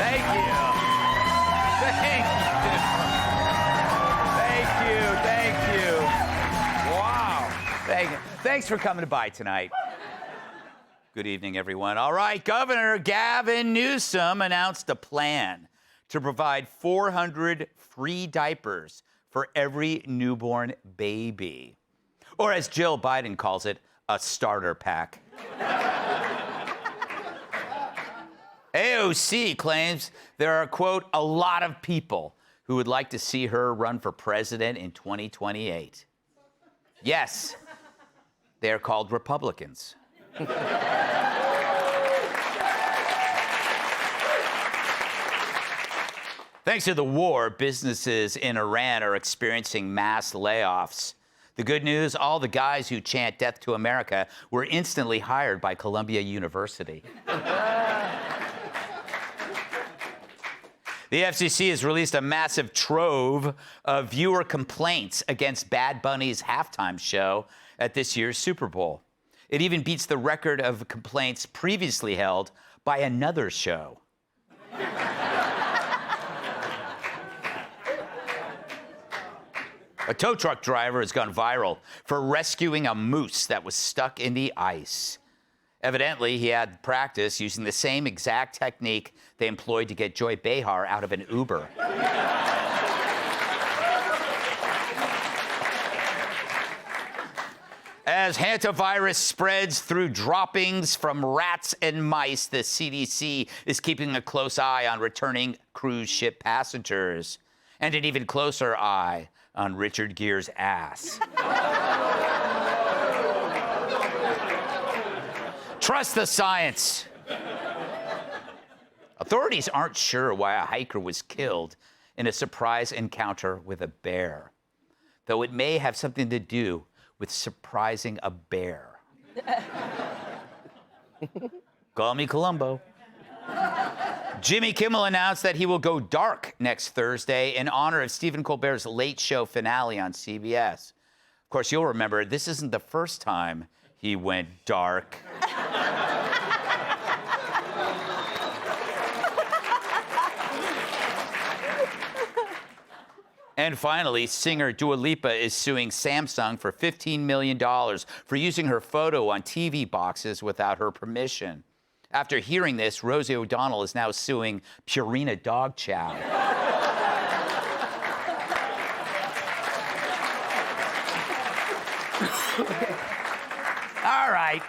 Thank you. Thank you. Wow. Thank you. Thanks for coming by tonight. Good evening, everyone. All right, Governor Gavin Newsom announced a plan to provide 400 free diapers for every newborn baby. Or as Jill Biden calls it, a starter pack. AOC claims there are, quote, a lot of people who would like to see her run for president in 2028. Yes, they're called Republicans. Thanks to the war, businesses in Iran are experiencing mass layoffs. The good news, all the guys who chant death to America were instantly hired by Columbia University. The FCC has released a massive trove of viewer complaints against Bad Bunny's halftime show at this year's Super Bowl. It even beats the record of complaints previously held by another show. A tow truck driver has gone viral for rescuing a moose that was stuck in the ice. Evidently, he had practice using the same exact technique they employed to get Joy Behar out of an Uber. As hantavirus spreads through droppings from rats and mice, the CDC is keeping a close eye on returning cruise ship passengers, and an even closer eye on Richard Gere's ass. Trust the science. Authorities aren't sure why a hiker was killed in a surprise encounter with a bear, though it may have something to do with surprising a bear. Call me Columbo. Jimmy Kimmel announced that he will go dark next Thursday in honor of Stephen Colbert's Late Show finale on CBS. Of course, you'll remember this isn't the first time he went dark. And finally, singer Dua Lipa is suing Samsung for $15 million for using her photo on TV boxes without her permission. After hearing this, Rosie O'Donnell is now suing Purina Dog Chow. All right.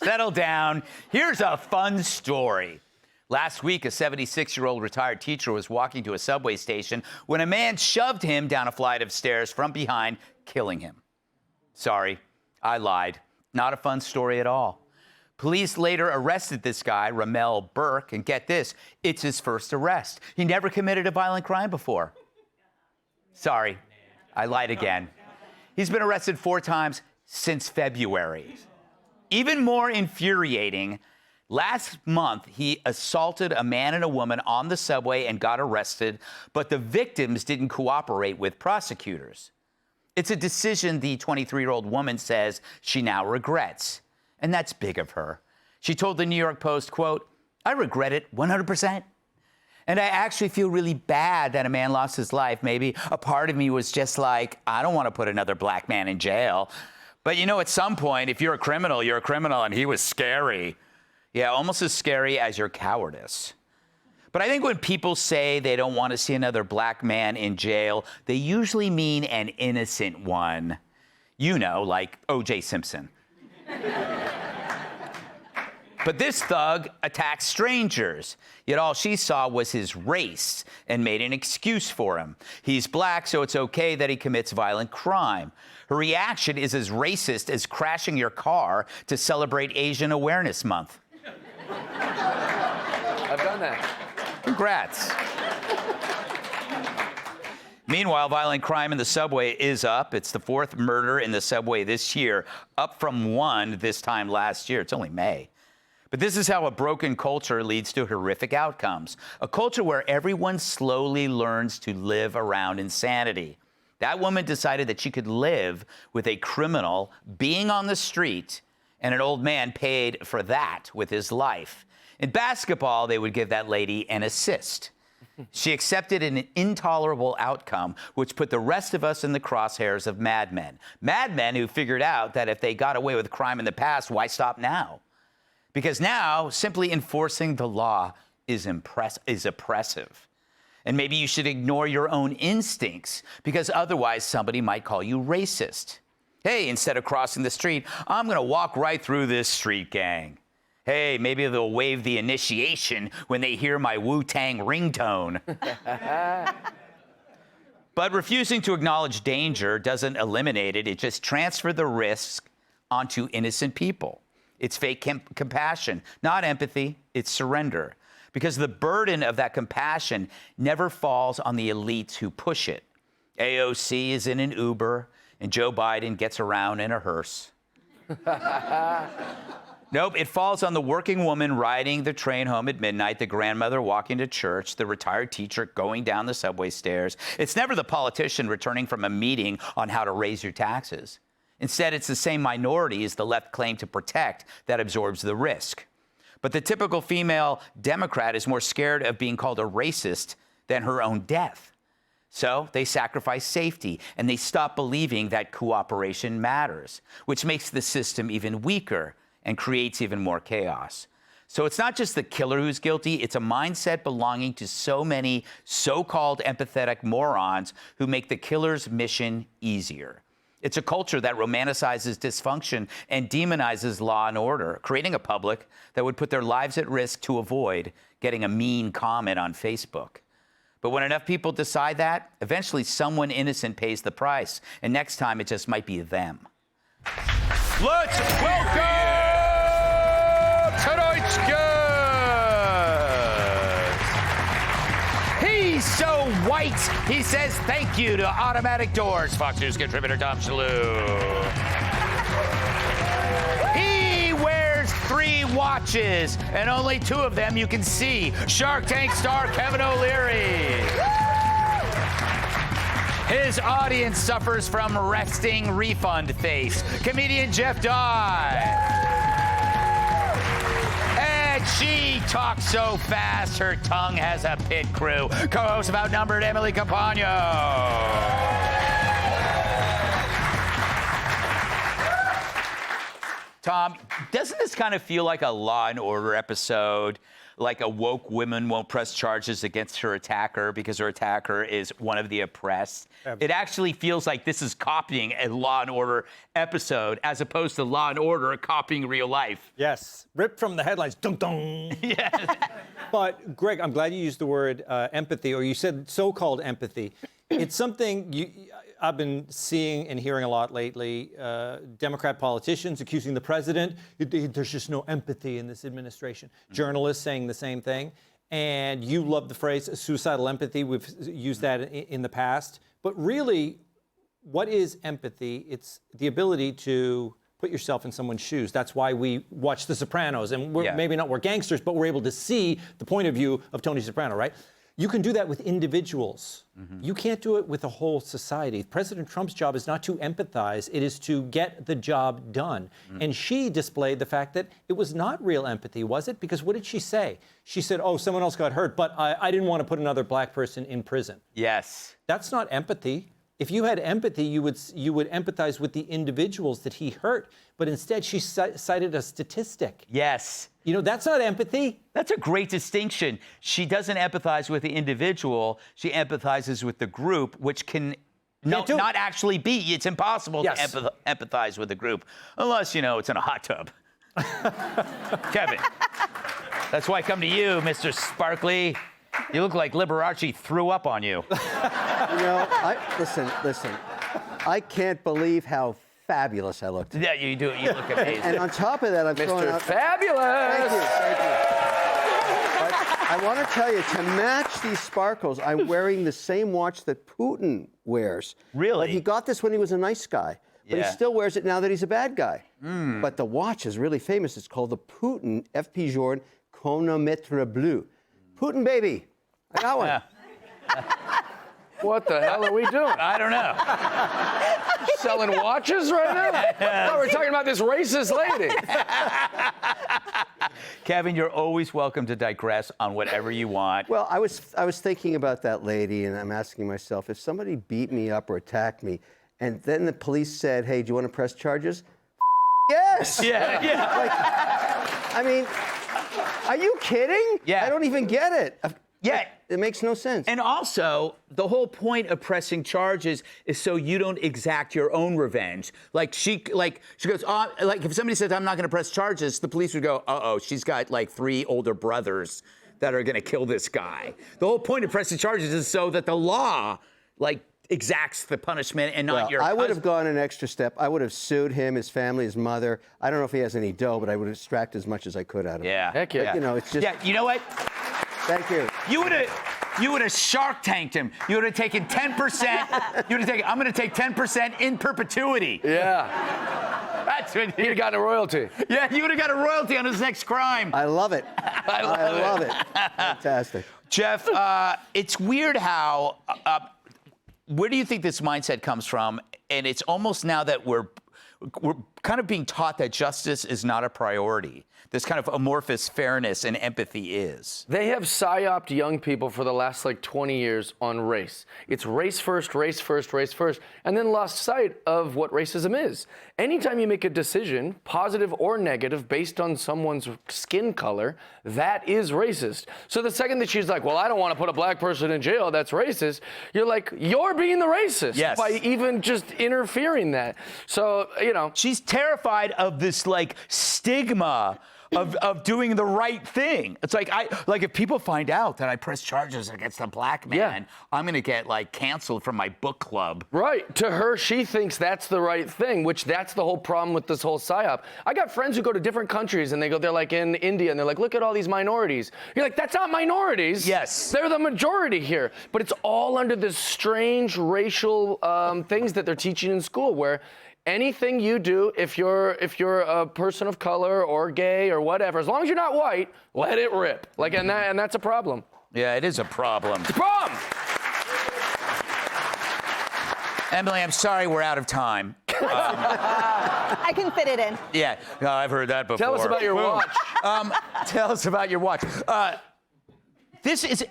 Settle down. Here's a fun story. Last week, a 76-year-old retired teacher was walking to a subway station when a man shoved him down a flight of stairs from behind, killing him. Sorry, I lied. Not a fun story at all. Police later arrested this guy, Ramel Burke, and get this, it's his first arrest. He never committed a violent crime before. Sorry, I lied again. He's been arrested 4 times since February. Even more infuriating, last month, he assaulted a man and a woman on the subway and got arrested, but the victims didn't cooperate with prosecutors. It's a decision the 23-year-old woman says she now regrets, and that's big of her. She told the New York Post, quote, "I regret it 100%. And I actually feel really bad that a man lost his life. Maybe a part of me was just like, I don't want to put another black man in jail. But you know, at some point, if you're a criminal, you're a criminal, and he was scary. Yeah, almost as scary as your cowardice." But I think when people say they don't want to see another black man in jail, they usually mean an innocent one. You know, like O.J. Simpson. But this thug attacked strangers, yet all she saw was his race and made an excuse for him. He's black, so it's okay that he commits violent crime. Her reaction is as racist as crashing your car to celebrate Asian Awareness Month. I've done that. Congrats. Meanwhile, violent crime in the subway is up. It's the 4th murder in the subway this year, up from 1 this time last year. It's only May. But this is how a broken culture leads to horrific outcomes. A culture where everyone slowly learns to live around insanity. That woman decided that she could live with a criminal being on the street, and an old man paid for that with his life. In basketball, they would give that lady an assist. She accepted an intolerable outcome, which put the rest of us in the crosshairs of madmen. Madmen who figured out that if they got away with crime in the past, why stop now? Because now, simply enforcing the law is oppressive. And maybe you should ignore your own instincts, because otherwise somebody might call you racist. Hey, instead of crossing the street, I'm going to walk right through this street gang. Hey, maybe they'll waive the initiation when they hear my Wu-Tang ringtone. But refusing to acknowledge danger doesn't eliminate it. It just transfers the risk onto innocent people. It's fake compassion, not empathy. It's surrender. Because the burden of that compassion never falls on the elites who push it. AOC is in an Uber, and Joe Biden gets around in a hearse. Nope, it falls on the working woman riding the train home at midnight, the grandmother walking to church, the retired teacher going down the subway stairs. It's never the politician returning from a meeting on how to raise your taxes. Instead, it's the same minorities the left claim to protect that absorbs the risk. But the typical female Democrat is more scared of being called a racist than her own death. So they sacrifice safety, and they stop believing that cooperation matters, which makes the system even weaker and creates even more chaos. So it's not just the killer who's guilty, it's a mindset belonging to so many so-called empathetic morons who make the killer's mission easier. It's a culture that romanticizes dysfunction and demonizes law and order, creating a public that would put their lives at risk to avoid getting a mean comment on Facebook. But when enough people decide that, eventually someone innocent pays the price, and next time it just might be them. Let's welcome tonight's guest. He's so white, he says thank you to automatic doors. Fox News contributor Tom Shalhoub. He wears 3 watches, and only 2 of them you can see. Shark Tank star Kevin O'Leary. His audience suffers from resting refund face. Comedian Jeff Dye. And she talks so fast, her tongue has a pit crew. Co-host of Outnumbered, Emily Campagno. Tom, doesn't this kind of feel like a Law and Order episode? Like a woke woman won't press charges against her attacker because her attacker is one of the oppressed. It actually feels like this is copying a Law and Order episode as opposed to Law and Order copying real life. Yes, ripped from the headlines, dun-dun. Yes. But Greg, I'm glad you used the word empathy, or you said so-called empathy. It's something I've been seeing and hearing a lot lately. Democrat politicians accusing the president, there's just no empathy in this administration. Journalists saying the same thing. And you love the phrase suicidal empathy. We've used that in the past. But really, what is empathy? It's the ability to put yourself in someone's shoes. That's why we watch The Sopranos. And maybe not we're gangsters, but we're able to see the point of view of Tony Soprano, right? You can do that with individuals. You can't do it with a whole society. President Trump's job is not to empathize, it is to get the job done. And she displayed the fact that it was not real empathy, was it? Because what did she say? She said, oh, someone else got hurt, but I didn't want to put another black person in prison. Yes. That's not empathy. If you had empathy, you would empathize with the individuals that he hurt. But instead, she cited a statistic. Yes. You know, that's not empathy. That's a great distinction. She doesn't empathize with the individual. She empathizes with the group, which can not actually be. It's impossible to empathize with the group unless, you know, it's in a hot tub. Kevin, that's why I come to you, Mr. Sparkly. You look like Liberace threw up on you. You know, listen. I can't believe how fabulous I looked. Yeah, you do. You look amazing. And on top of that, I'm throwing out... Fabulous! Thank you. But I want to tell you, to match these sparkles, I'm wearing the same watch that Putin wears. Really? But he got this when he was a nice guy. But he still wears it now that he's a bad guy. But the watch is really famous. It's called the Putin FP Journe Chronomètre Bleu. Putin, baby. I got one. Yeah. What the hell are we doing? I don't know. Selling watches right now? Oh, we're talking about this racist lady. Kevin, you're always welcome to digress on whatever you want. Well, I was thinking about that lady, and I'm asking myself, if somebody beat me up or attacked me, and then the police said, "Hey, do you want to press charges?" Yes. Yeah, yeah. Like, I mean, are you kidding? Yeah. I don't even get it. Yeah. It makes no sense. And also, the whole point of pressing charges is so you don't exact your own revenge. Like she goes, oh, like if somebody says, "I'm not going to press charges," the police would go, "Uh-oh, she's got like 3 older brothers that are going to kill this guy." The whole point of pressing charges is so that the law, like, exacts the punishment and not your I would husband. have gone an extra step. I would have sued him, his family, his mother. I don't know if he has any dough, but I would have extracted as much as I could out of him. Yeah. Heck yeah. But, you know, it's just. Yeah, you know what? Thank you. You would have Shark Tanked him. You would have taken 10%. You would have taken, I'm going to take 10% in perpetuity. Yeah. That's what He'd have gotten a royalty. Yeah, you would have got a royalty on his next crime. I love it. I love it. Fantastic. Jeff, it's weird how, where do you think this mindset comes from? And it's almost now that we're kind of being taught that justice is not a priority. This kind of amorphous fairness and empathy is. They have psyoped young people for the last like 20 years on race. It's race first, race first, race first, and then lost sight of what racism is. Anytime you make a decision, positive or negative, based on someone's skin color, that is racist. So the second that she's like, "Well, I don't want to put a black person in jail, that's racist," you're like, you're being the racist by even just interfering that. So, you know. She's terrified of this like stigma of doing the right thing. It's like if people find out that I press charges against a black man, I'm gonna get like canceled from my book club. Right. To her, she thinks that's the right thing, which that's the whole problem with this whole psyop. I got friends who go to different countries and they're like in India and they're like, "Look at all these minorities." You're like, that's not minorities. Yes. They're the majority here. But it's all under this strange racial things that they're teaching in school where anything you do, if you're a person of color or gay or whatever, as long as you're not white, let it rip. Like, and that's a problem. Yeah, it is a problem. It's a problem. Emily, I'm sorry we're out of time. I can fit it in. Yeah, no, I've heard that before. Tell us about your watch. Tell us about your watch. This is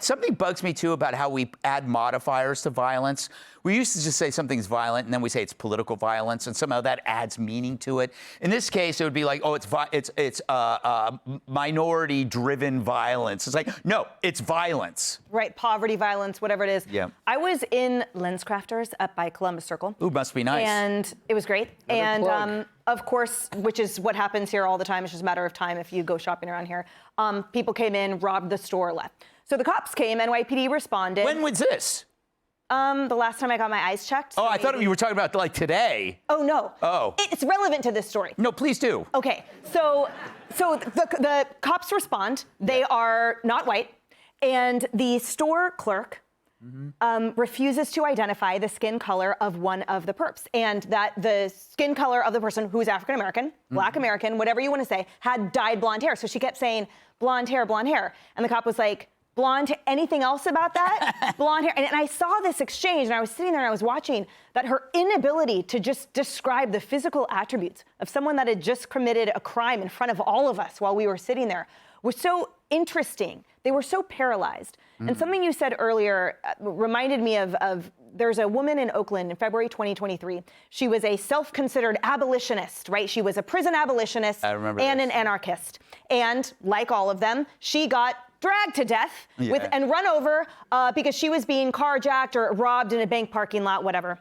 something bugs me too about how we add modifiers to violence. We used to just say something's violent, and then we say it's political violence, and somehow that adds meaning to it. In this case, it would be like, oh, it's minority-driven violence. It's like, no, it's violence. Right, poverty, violence, whatever it is. Yeah. I was in LensCrafters up by Columbus Circle. Ooh, must be nice. And it was great. Another plug. Of course, which is what happens here all the time. It's just a matter of time if you go shopping around here. People came in, robbed the store, left. So the cops came, NYPD responded. When was this? The last time I got my eyes checked. Oh, I thought you were talking about like today. Oh, no. Oh. It's relevant to this story. No, please do. Okay, so the cops respond. They are not white, and the store clerk refuses to identify the skin color of one of the perps, and that the skin color of the person who is African American, Black American, whatever you want to say, had dyed blonde hair. So she kept saying blonde hair, and the cop was like, "Blonde, anything else about that?" Blonde hair. And I saw this exchange, and I was sitting there and I was watching that her inability to just describe the physical attributes of someone that had just committed a crime in front of all of us while we were sitting there was so interesting. They were so paralyzed. And something you said earlier reminded me of there's a woman in Oakland in February 2023. She was a self-considered abolitionist, right? She was a prison abolitionist and an anarchist. And like all of them, she got dragged to death and run over because she was being carjacked or robbed in a bank parking lot, whatever.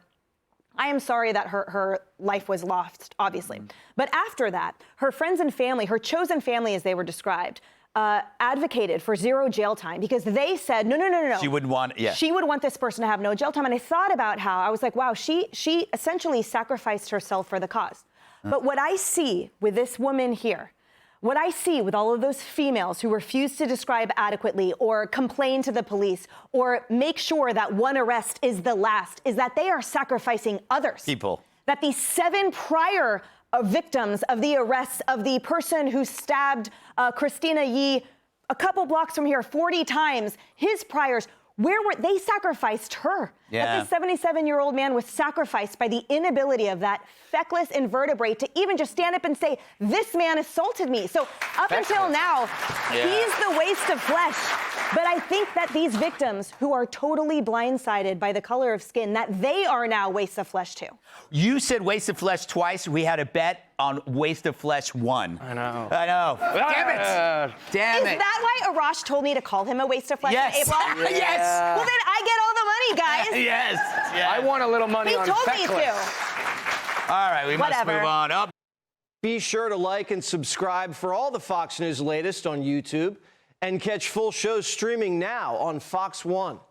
I am sorry that her life was lost, obviously. But after that, her friends and family, her chosen family as they were described, advocated for 0 jail time because they said, no. She wouldn't want, She would want this person to have no jail time. And I thought about how, I was like, wow, she essentially sacrificed herself for the cause. But what I see with this woman here, what I see with all of those females who refuse to describe adequately or complain to the police or make sure that one arrest is the last is that they are sacrificing others. People. That the 7 prior victims of the arrests of the person who stabbed Christina Yee a couple blocks from here 40 times, his priors they sacrificed her. Yeah. That this 77-year-old man was sacrificed by the inability of that feckless invertebrate to even just stand up and say, this man assaulted me. So up until now, he's the waste of flesh. But I think that these victims who are totally blindsided by the color of skin, that they are now wastes of flesh too. You said waste of flesh twice. We had a bet on waste of flesh 1. I know. Damn it. Damn Is it. that why Arash told me to call him a waste of flesh Yes. in April? Yes. Well, then I get all the money, guys. Yes. Yeah. I want a little money He on told me feckless. to. All right, we Whatever. must move on. Oh. Be sure to like and subscribe for all the Fox News latest on YouTube and catch full shows streaming now on Fox One.